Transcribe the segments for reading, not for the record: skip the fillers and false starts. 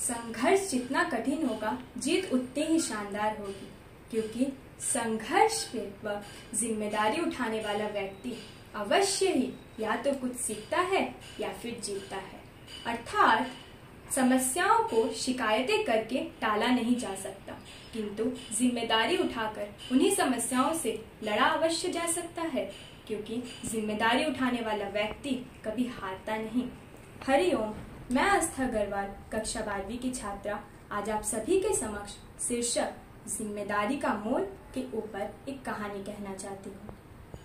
संघर्ष जितना कठिन होगा, जीत उतनी ही शानदार होगी, क्योंकि संघर्ष पे व जिम्मेदारी उठाने वाला व्यक्ति अवश्य ही या तो कुछ सीखता है या फिर जीतता है। अर्थात समस्याओं को शिकायतें करके टाला नहीं जा सकता, किंतु जिम्मेदारी उठाकर उन्हीं समस्याओं से लड़ा अवश्य जा सकता है, क्योंकि जिम्मेदारी उठाने वाला व्यक्ति कभी हारता नहीं। हरिओम, मैं आस्था अग्रवाल, कक्षा 12वीं की छात्रा, आज आप सभी के समक्ष शीर्षक जिम्मेदारी का मोल के ऊपर एक कहानी कहना चाहती हूँ।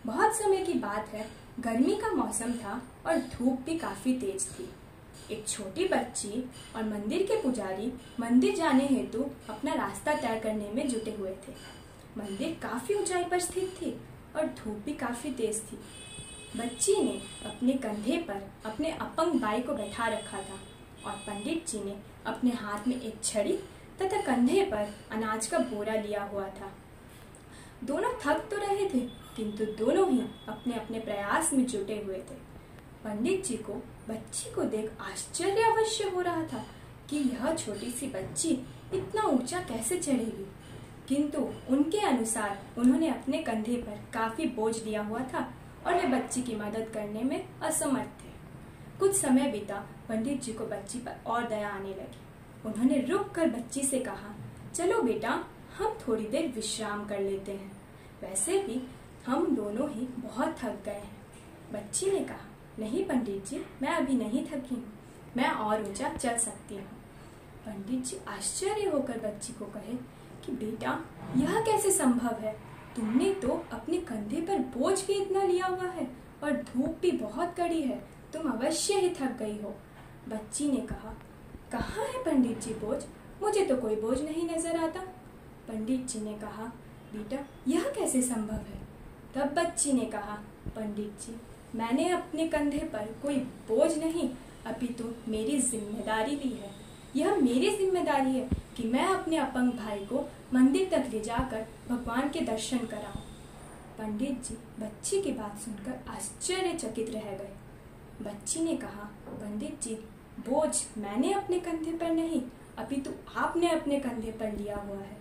बहुत समय की बात है, गर्मी का मौसम था और धूप भी काफी तेज थी। एक छोटी बच्ची और मंदिर के पुजारी मंदिर जाने हेतु अपना रास्ता तय करने में जुटे हुए थे। मंदिर काफी ऊंचाई पर स्थित थी और धूप भी काफी तेज थी। बच्ची ने अपने कंधे पर अपने अपंग भाई को बैठा रखा था और पंडित जी ने अपने हाथ में एक छड़ी तथा कंधे पर अनाज का बोरा लिया हुआ था। दोनों थक तो रहे थे, किंतु दोनों ही अपने अपने प्रयास में जुटे हुए थे। पंडित जी को बच्ची को देख आश्चर्य अवश्य हो रहा था कि यह छोटी सी बच्ची इतना ऊंचा कैसे चढ़ेगी, किंतु उनके अनुसार उन्होंने अपने कंधे पर काफी बोझ लिया हुआ था और वे बच्ची की मदद करने में असमर्थ थे। कुछ समय बीता, पंडित जी को बच्ची पर और दया आने लगी। उन्होंने रुक कर बच्ची से कहा, चलो बेटा, हम थोड़ी देर विश्राम कर लेते हैं, वैसे भी हम दोनों ही बहुत थक गए हैं। बच्ची ने कहा, नहीं पंडित जी, मैं अभी नहीं थकी हूँ, मैं और ऊंचा चल सकती हूँ। पंडित जी आश्चर्य होकर बच्ची को कहे कि बेटा, यह कैसे संभव है? तुमने तो अपने कंधे पर बोझ भी इतना लिया हुआ है और धूप भी बहुत कड़ी है, तुम अवश्य ही थक गई हो। बच्ची ने कहा, कहाँ है पंडित जी बोझ? मुझे तो कोई बोझ नहीं नजर आता। पंडित जी ने कहा, बेटा, यह कैसे संभव है? तब बच्ची ने कहा, पंडित जी, मैंने अपने कंधे पर कोई बोझ नहीं, अपितु मेरी जिम्मेदारी ली है। यह मेरी जिम्मेदारी है कि मैं अपने अपंग भाई को मंदिर तक ले जाकर भगवान के दर्शन कराऊं। पंडित जी बच्ची की बात सुनकर आश्चर्यचकित रह गए। बच्ची ने कहा, पंडित जी, बोझ मैंने अपने कंधे पर नहीं, अपितु आपने अपने कंधे पर लिया हुआ है।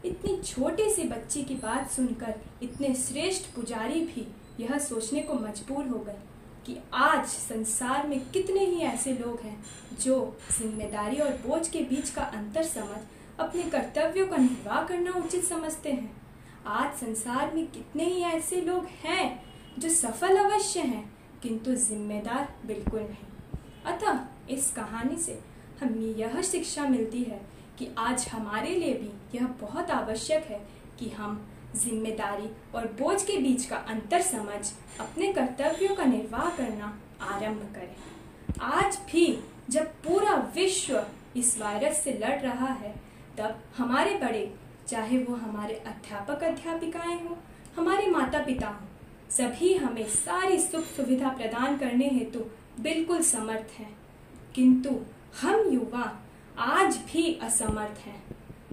इतनी छोटी सी बच्ची की बात सुनकर इतने श्रेष्ठ पुजारी भी यह सोचने को मजबूर हो गए कि आज संसार में कितने ही ऐसे लोग हैं जो जिम्मेदारी और बोझ के बीच का अंतर समझ अपने कर्तव्यों का निर्वाह करना उचित समझते हैं। आज संसार में कितने ही ऐसे लोग हैं जो सफल अवश्य हैं, किंतु जिम्मेदार बिल्कुल नहीं। अतः इस कहानी से हमें यह शिक्षा मिलती है कि आज हमारे लिए भी यह बहुत आवश्यक है कि हम जिम्मेदारी और बोझ के बीच का अंतर समझ अपने कर्तव्यों का निर्वाह करना आरंभ करें। आज भी जब पूरा विश्व इस वायरस से लड़ रहा है, तब हमारे बड़े, चाहे वो हमारे अध्यापक अध्यापिकाएं हों, हमारे माता पिता हों, सभी हमें सारी सुख सुविधा प्रदान करने हेतु बिल्कुल समर्थ हैं, किंतु हम युवा आज भी असमर्थ हैं।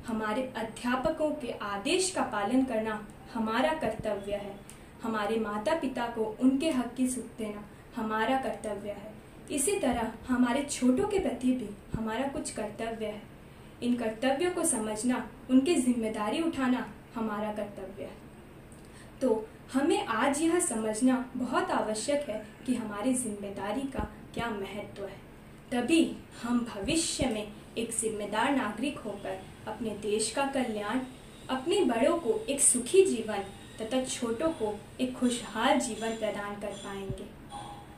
हमारे अध्यापकों के आदेश का पालन करना हमारा कर्तव्य है। हमारे माता पिता को उनके हक की सुख देना हमारा कर्तव्य है। इसी तरह हमारे छोटों के प्रति भी हमारा कुछ कर्तव्य है। इन कर्तव्यों को समझना, उनकी जिम्मेदारी उठाना हमारा कर्तव्य है। तो हमें आज यह समझना बहुत आवश्यक है कि हमारी जिम्मेदारी का क्या महत्व है। तभी हम भविष्य में एक जिम्मेदार नागरिक होकर अपने देश का कल्याण, अपने बड़ों को एक सुखी जीवन तथा छोटों को एक खुशहाल जीवन प्रदान कर पाएंगे।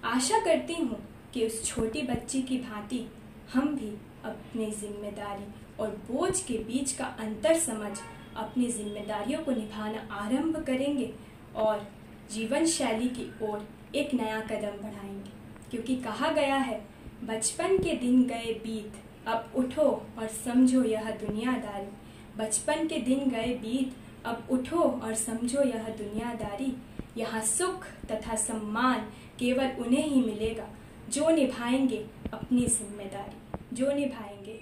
आशा करती हूँ कि उस छोटी बच्ची की भांति हम भी अपनी जिम्मेदारी और बोझ के बीच का अंतर समझ अपनी जिम्मेदारियों को निभाना आरंभ करेंगे और जीवन शैली की ओर एक नया कदम बढ़ाएंगे। क्योंकि कहा गया है, बचपन के दिन गए बीत, अब उठो और समझो यह दुनियादारी। बचपन के दिन गए बीत, अब उठो और समझो यह दुनियादारी। यहाँ सुख तथा सम्मान केवल उन्हें ही मिलेगा जो निभाएंगे अपनी जिम्मेदारी, जो निभाएंगे